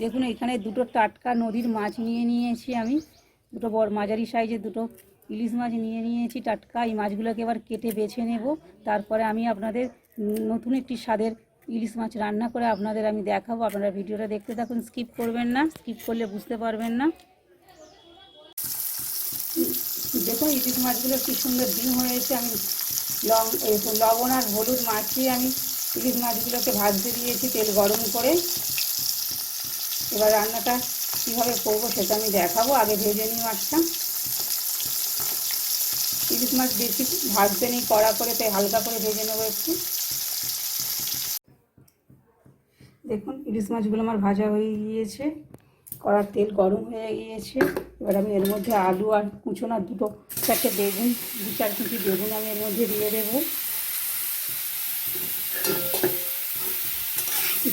দেখুন এখানে দুটো টাটকা নদীর মাছ নিয়ে নিয়েছি আমি, দুটো বড় মাঝারি সাইজের দুটো ইলিশ মাছ নিয়ে নিয়েছি টাটকা। এই মাছগুলোকে এবার কেটে বেছে নেব, তারপরে আমি আপনাদের নতুন একটি স্বাদের ইলিশ মাছ রান্না করে আপনাদের আমি দেখাবো। আপনারা ভিডিওটা দেখতে থাকুন, স্কিপ করবেন না, স্কিপ করলে বুঝতে পারবেন না। দেখুন ইলিশ মাছগুলো কী সুন্দর ডিম হয়েছে। আমি লবণ আর হলুদ মাখিয়ে আমি ইলিশ মাছগুলোকে ভাজতে দিয়েছি তেল গরম করে। এবার রান্নাটা কীভাবে করবো সেটা আমি দেখাবো। আগে ভেজে নিই মাছটা। ইলিশ মাছ বেশি ভাজতে নিই কড়া করে, তাই হালকা করে ভেজে নেবো একটু। দেখুন ইলিশ মাছগুলো আমার ভাজা হয়ে গিয়েছে, কড়ার তেল গরম হয়ে গিয়েছে। এবার আমি এর মধ্যে আলু আর কুচোনা দুটো চারটে বেগুন, 2-4 কুচি বেগুন আমি এর মধ্যে দিয়ে দেবো।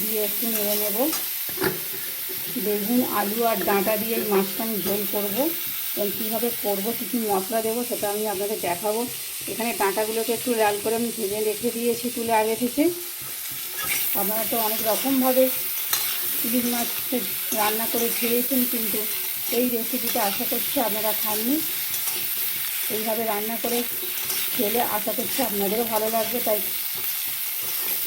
দিয়ে একটু নেড়ে নেব। বেগুন, আলু আর ডাঁটা দিয়ে এই মাছটা আমি ঝোল করবো। এবং কীভাবে করবো, কী কী মশলা দেবো সেটা আমি আপনাদের দেখাবো। এখানে ডাঁটাগুলোকে একটু লাল করে আমি ভেজে রেখে দিয়েছি তুলে আগে থেকে। আপনারা তো অনেক রকমভাবে ইলিশ মাছ রান্না করে খেয়েছেন, কিন্তু এই রেসিপিটা আশা করছি আপনারা খাননি। এইভাবে রান্না করে খেলে আশা করছি আপনাদেরও ভালো লাগবে। তাই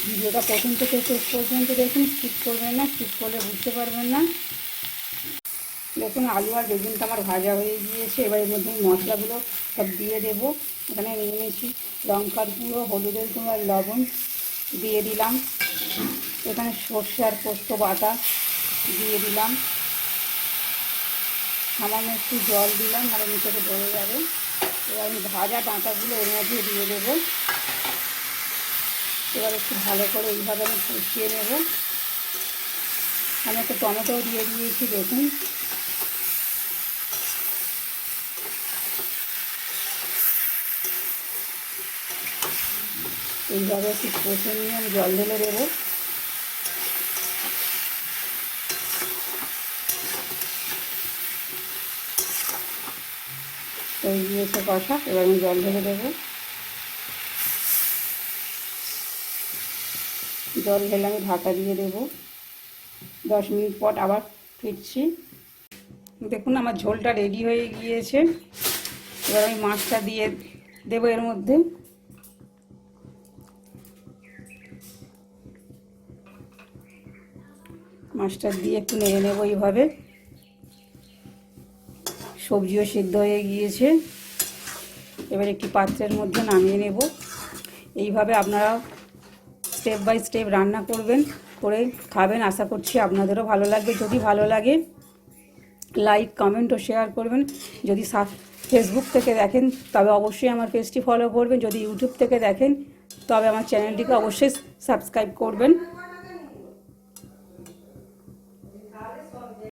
ভিডিওটা প্রথম থেকে শেষ পর্যন্ত দেখুন, স্কিপ করবেন না, স্কিপ করলে বুঝতে পারবেন না। দেখুন আলু আর বেগুনটা আমার ভাজা হয়ে গিয়েছে। এবার এর মধ্যে মশলাগুলো সব দিয়ে দেবো। এখানে নিয়ে নিয়েছি লঙ্কার গুঁড়ো, হলুদের গুঁড়ো আর লবণ দিয়ে দিলাম। এখানে সর্ষে আর পোস্ত বাটা দিয়ে দিলাম। সামান্য একটু জল দিলাম, মানে নিচেতে ধরে যাবে। এবার আমি ভাজা ডাঁটাগুলো এর মধ্যে দিয়ে দেবো। এবার একটু ভালো করে এইভাবে আমি কষিয়ে নেব। আমি একটা টমেটোও দিয়ে দিয়েছি। দেখুন এইভাবে একটু কষে নিয়ে আমি জল ঢেলে দেবো। হয়ে গিয়েছে কষা, এবার আমি জল ঢেলে দেবো। জল ঢেলে আমি ঢাকা দিয়ে দেবো। 10 মিনিট পর আবার ফিরছি। দেখুন আমার ঝোলটা রেডি হয়ে গিয়েছে। এবার আমি মাছটা দিয়ে দেবো এর মধ্যে। মাছটা দিয়ে একটু নেড়ে নেবো এইভাবে। সবজিও সিদ্ধ হয়ে গিয়েছে। এবার একটি পাত্রের মধ্যে নামিয়ে নেব। এইভাবে আপনারা স্টেপ বাই স্টেপ রান্না করবেন, করে খাবেন। আশা করছি আপনাদেরও ভালো লাগবে। যদি ভালো লাগে লাইক, কমেন্ট ও শেয়ার করবেন। যদি ফেসবুক থেকে দেখেন তবে অবশ্যই আমার পেজটি ফলো করবেন। যদি ইউটিউব থেকে দেখেন তবে আমার চ্যানেলটিকে অবশ্যই সাবস্ক্রাইব করবেন।